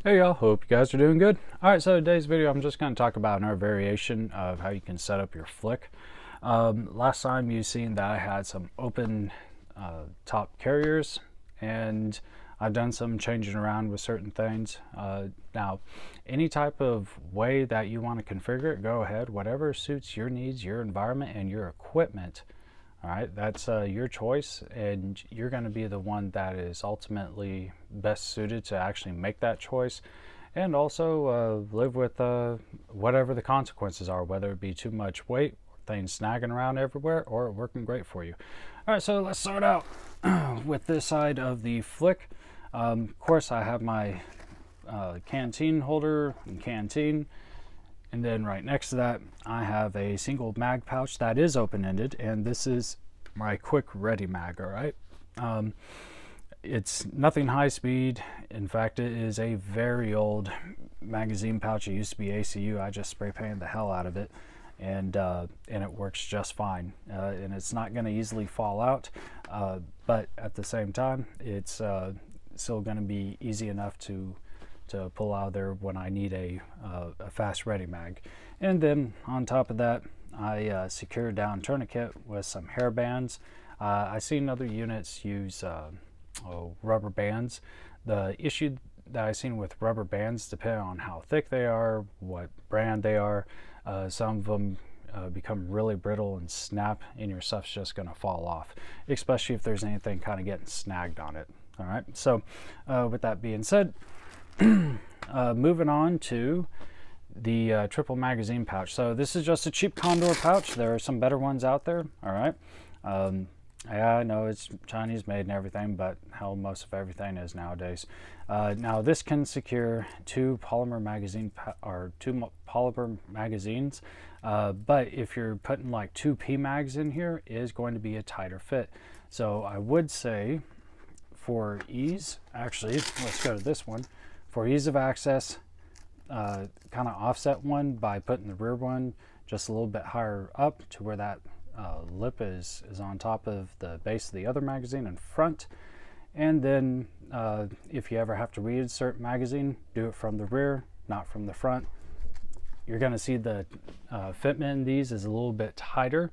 Hey y'all, hope you guys are doing good. Alright, so today's video I'm just going to talk about another variation of how you can set up your flick. Last time you've seen that I had some open top carriers, and I've done some changing around with certain things. Now, any type of way that you want to configure it, go ahead. Whatever suits your needs, your environment, and your equipment. All right, that's your choice, and you're going to be the one that is ultimately best suited to actually make that choice, and also live with whatever the consequences are, whether it be too much weight, things snagging around everywhere, or working great for you. All right, so let's start out with this side of the flick. Of course, I have my canteen holder and canteen. And then right next to that, I have a single mag pouch that is open-ended, and this is my quick ready mag, all right? It's nothing high speed. In fact, it is a very old magazine pouch. It used to be ACU. I just spray painted the hell out of it, and it works just fine. And it's not going to easily fall out, but at the same time, it's still going to be easy enough to pull out there when I need a fast ready mag. And then on top of that, I secured down tourniquet with some hair bands. I've seen other units use rubber bands. The issue that I've seen with rubber bands, depending on how thick they are, what brand they are, some of them become really brittle and snap, and your stuff's just going to fall off, especially if there's anything kind of getting snagged on it. All right, so with that being said, moving on to the triple magazine pouch. So this is just a cheap Condor pouch. There are some better ones out there. All right. Yeah, I know it's Chinese made and everything, but hell, most of everything is nowadays. Now this can secure two polymer magazines, but if you're putting like two P mags in here, it is going to be a tighter fit. So I would say, for ease, actually, let's go to this one. For ease of access, kind of offset one by putting the rear one just a little bit higher up to where that lip is on top of the base of the other magazine in front. And then if you ever have to reinsert magazine, do it from the rear, not from the front. You're going to see the fitment in these is a little bit tighter.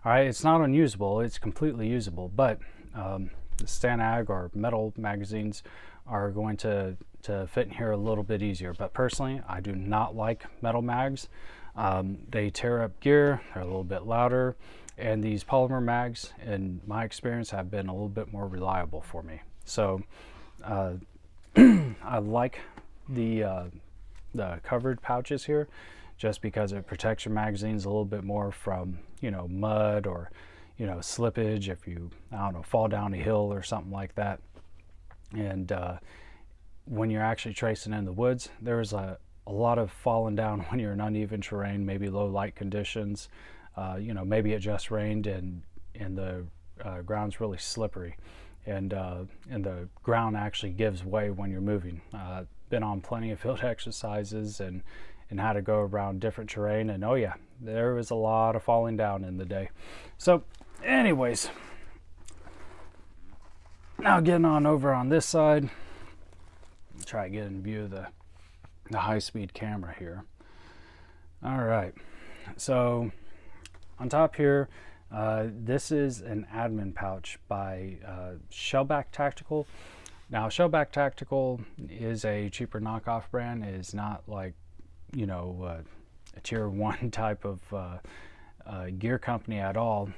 All right, it's not unusable, it's completely usable, but the Stanag or metal magazines are going to fit in here a little bit easier. But personally, I do not like metal mags. They tear up gear, they're a little bit louder, and these polymer mags, in my experience, have been a little bit more reliable for me. So I like the covered pouches here, just because it protects your magazines a little bit more from, mud or slippage if you, I don't know, fall down a hill or something like that. And when you're actually tracing in the woods, there's a lot of falling down when you're in uneven terrain, maybe low light conditions. Maybe it just rained and the ground's really slippery, and the ground actually gives way when you're moving. Been on plenty of field exercises and how to go around different terrain, and oh yeah, there was a lot of falling down in the day. So anyways, now getting on over on this side, try to get in view of the high-speed camera here. All right, so on top here, this is an admin pouch by Shellback Tactical. Now Shellback Tactical is a cheaper knockoff brand. It is not like a tier 1 type of gear company at all,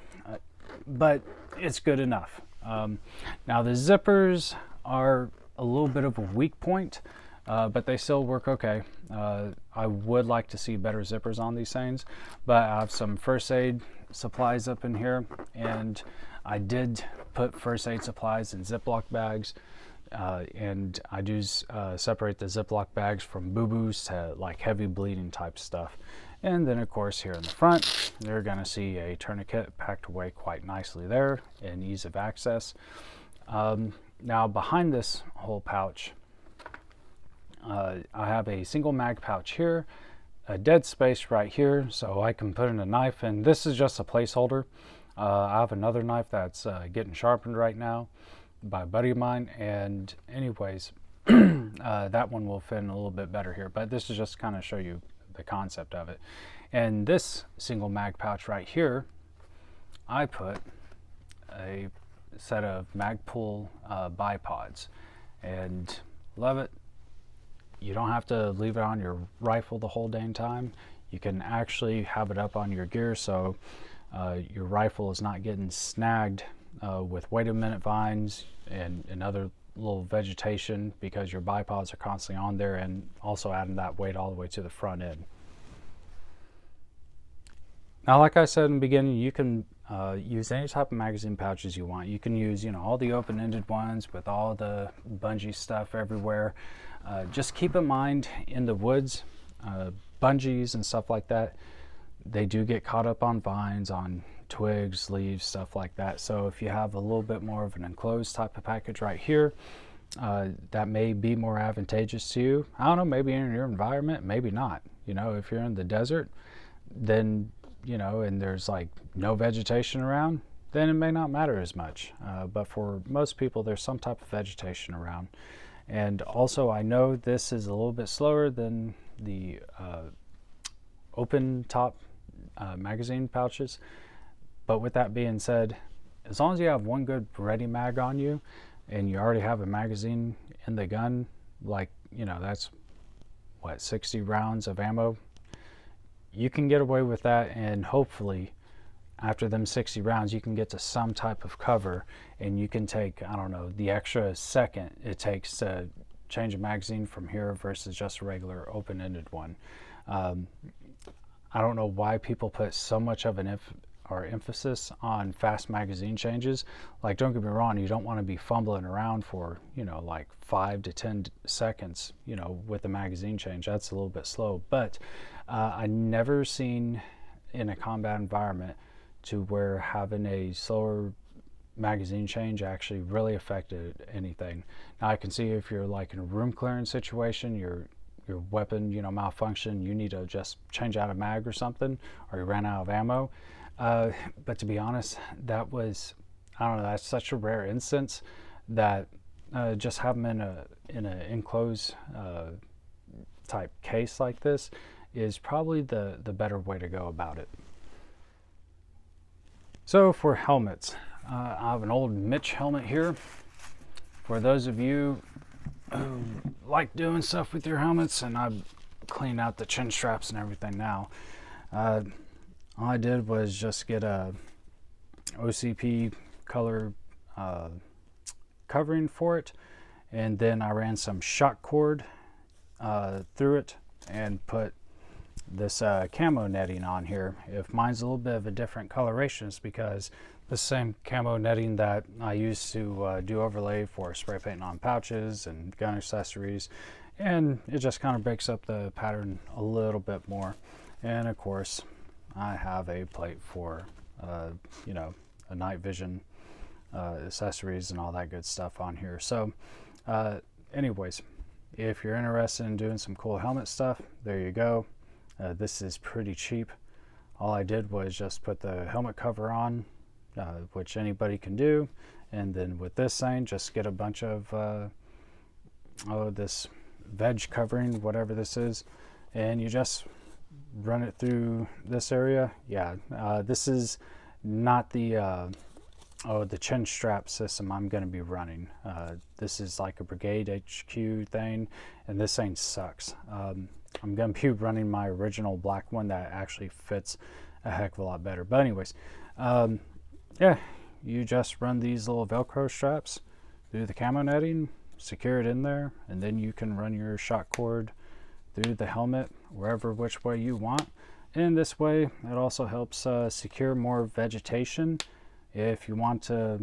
but it's good enough. Now the zippers are a little bit of a weak point, but they still work okay. I would like to see better zippers on these things, but I have some first aid supplies up in here, and I did put first aid supplies in Ziploc bags, and I do separate the Ziploc bags from boo-boos to like heavy bleeding type stuff. And then of course here in the front, you're going to see a tourniquet packed away quite nicely there and ease of access. Now behind this whole pouch, I have a single mag pouch here, a dead space right here so I can put in a knife, and this is just a placeholder. I have another knife that's getting sharpened right now by a buddy of mine, and anyways, that one will fit in a little bit better here, but this is just kind of show you the concept of it. And this single mag pouch right here, I put a set of Magpul bipods, and love it. You don't have to leave it on your rifle the whole dang time. You can actually have it up on your gear so your rifle is not getting snagged with wait-a-minute vines and other little vegetation, because your bipods are constantly on there, and also adding that weight all the way to the front end. Now, like I said in the beginning, you can use any type of magazine pouches you want. You can use, all the open-ended ones with all the bungee stuff everywhere. Just keep in mind, in the woods, bungees and stuff like that, they do get caught up on vines, on twigs, leaves, stuff like that. So if you have a little bit more of an enclosed type of package right here, that may be more advantageous to you. I don't know, maybe in your environment, maybe not. If you're in the desert, then and there's like no vegetation around, then it may not matter as much. But for most people, there's some type of vegetation around. And also, I know this is a little bit slower than the open top magazine pouches. But with that being said, as long as you have one good ready mag on you and you already have a magazine in the gun, like, that's what, 60 rounds of ammo, you can get away with that. And hopefully after them 60 rounds, you can get to some type of cover, and you can take, I don't know, the extra second it takes to change a magazine from here versus just a regular open-ended one. I don't know why people put so much of an emphasis on fast magazine changes. Like, don't get me wrong, you don't want to be fumbling around for, like 5 to 10 seconds, with the magazine change. That's a little bit slow. But I never seen in a combat environment to where having a slower magazine change actually really affected anything. Now, I can see if you're like in a room clearance situation, your weapon, malfunction, you need to just change out a mag or something, or you ran out of ammo. But to be honest, that was, I don't know, that's such a rare instance that just have them in an enclosed type case like this is probably the better way to go about it. So for helmets, I have an old Mitch helmet here. For those of you who like doing stuff with your helmets, and I've cleaned out the chin straps and everything now, all I did was just get a OCP color covering for it, and then I ran some shock cord through it and put this camo netting on here. If mine's a little bit of a different coloration, it's because the same camo netting that I used to do overlay for spray painting on pouches and gun accessories, and it just kind of breaks up the pattern a little bit more. And of course, I have a plate for a night vision accessories and all that good stuff on here. So anyways, if you're interested in doing some cool helmet stuff, there you go. This is pretty cheap. All I did was just put the helmet cover on, which anybody can do, and then with this thing, just get a bunch of this veg covering, whatever this is, and you just run it through this area. Yeah, this is not the chin strap system I'm going to be running. This is like a Brigade HQ thing, and this thing sucks. I'm going to be running my original black one that actually fits a heck of a lot better. But anyways, yeah, you just run these little Velcro straps through the camo netting, secure it in there, and then you can run your shock cord through the helmet wherever which way you want. And this way it also helps secure more vegetation if you want to,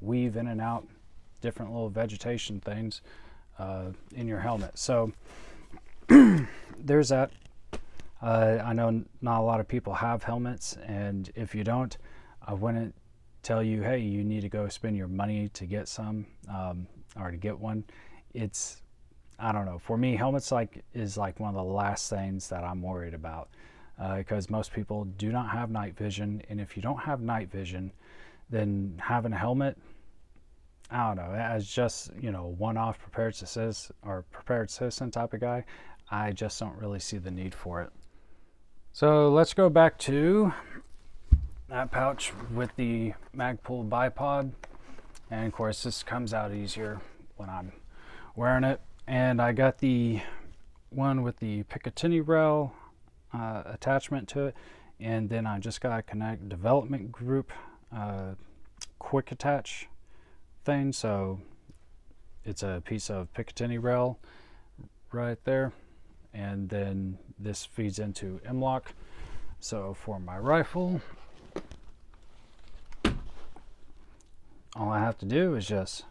weave in and out different little vegetation things in your helmet. So there's that. I know not a lot of people have helmets, and if you don't, I wouldn't tell you, hey, you need to go spend your money to get some or to get one. It's, I don't know, for me, helmets is like one of the last things that I'm worried about, because most people do not have night vision, and if you don't have night vision, then having a helmet, I don't know, as just, you know, one-off prepared assist or prepared citizen type of guy, I just don't really see the need for it. So let's go back to that pouch with the Magpul bipod, and of course this comes out easier when I'm wearing it. And I got the one with the Picatinny rail attachment to it, and then I just got a Connect development group quick attach thing. So it's a piece of Picatinny rail right there, and then this feeds into M-LOK. So for my rifle, all I have to do is just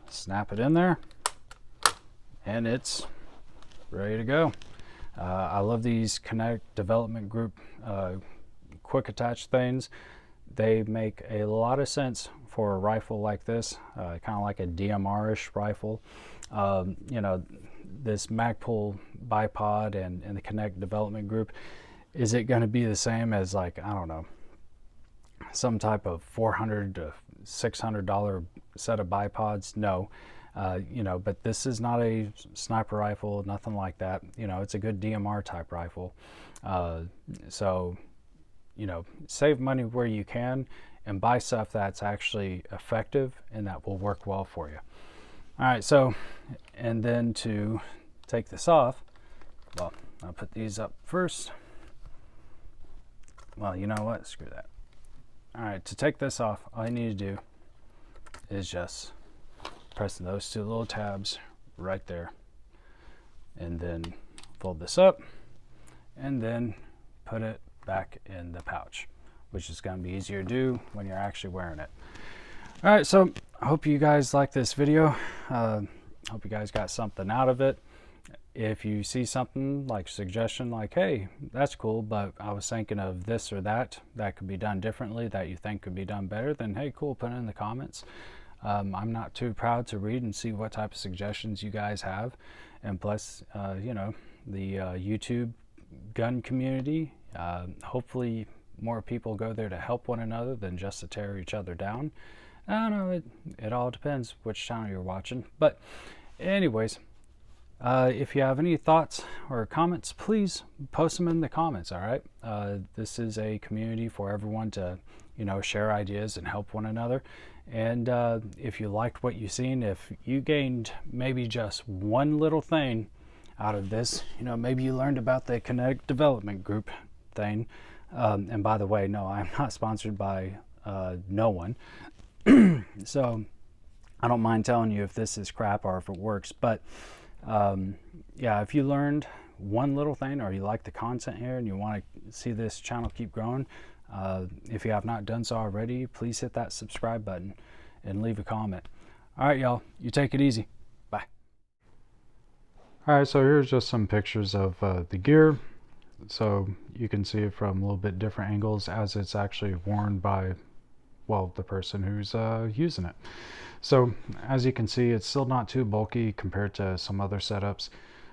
snap it in there and it's ready to go. I love these Connect development group quick attach things. They make a lot of sense for a rifle like this, kind of like a DMR-ish rifle. You know, this Magpul bipod and the Connect development group, is it going to be the same as, like, I don't know, some type of $400 to $600 set of bipods? No. You know, but this is not a sniper rifle, nothing like that. You know, it's a good DMR type rifle. So, you know, save money where you can and buy stuff that's actually effective and that will work well for you. All right, so, and then to take this off, well, I'll put these up first. Well, you know what, screw that. All right, to take this off, all you need to do is just press those two little tabs right there, and then fold this up and then put it back in the pouch, which is going to be easier to do when you're actually wearing it. All right, so I hope you guys like this video. Hope you guys got something out of it. If you see something like suggestion like, hey, that's cool, but I was thinking of this or that could be done differently, that you think could be done better, then hey, cool, put it in the comments. I'm not too proud to read and see what type of suggestions you guys have. And plus, you know, the YouTube gun community, hopefully more people go there to help one another than just to tear each other down. I don't know, it all depends which channel you're watching. But anyways, if you have any thoughts or comments, please post them in the comments. All right, this is a community for everyone to, you know, share ideas and help one another. And if you liked what you've seen, if you gained maybe just one little thing out of this, you know, maybe you learned about the Connect development group thing. And by the way, no, I'm not sponsored by no one. So I don't mind telling you if this is crap or if it works. But yeah, if you learned one little thing or you like the content here and you want to see this channel keep growing, if you have not done so already, please hit that subscribe button and leave a comment. All right, y'all, you take it easy. Bye. All right, so here's just some pictures of the gear. So you can see it from a little bit different angles as it's actually worn by, well, the person who's using it. So as you can see, it's still not too bulky compared to some other setups.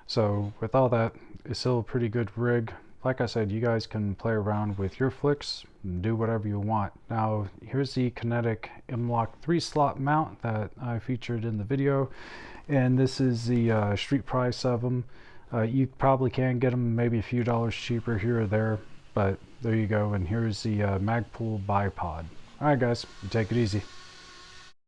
So with all that, it's still a pretty good rig. Like I said, you guys can play around with your flicks and do whatever you want. Now, here's the Kinetic M-LOK 3-slot mount that I featured in the video. And this is the street price of them. You probably can get them maybe a few dollars cheaper here or there, but there you go. And here's the Magpul bipod. All right, guys, you take it easy.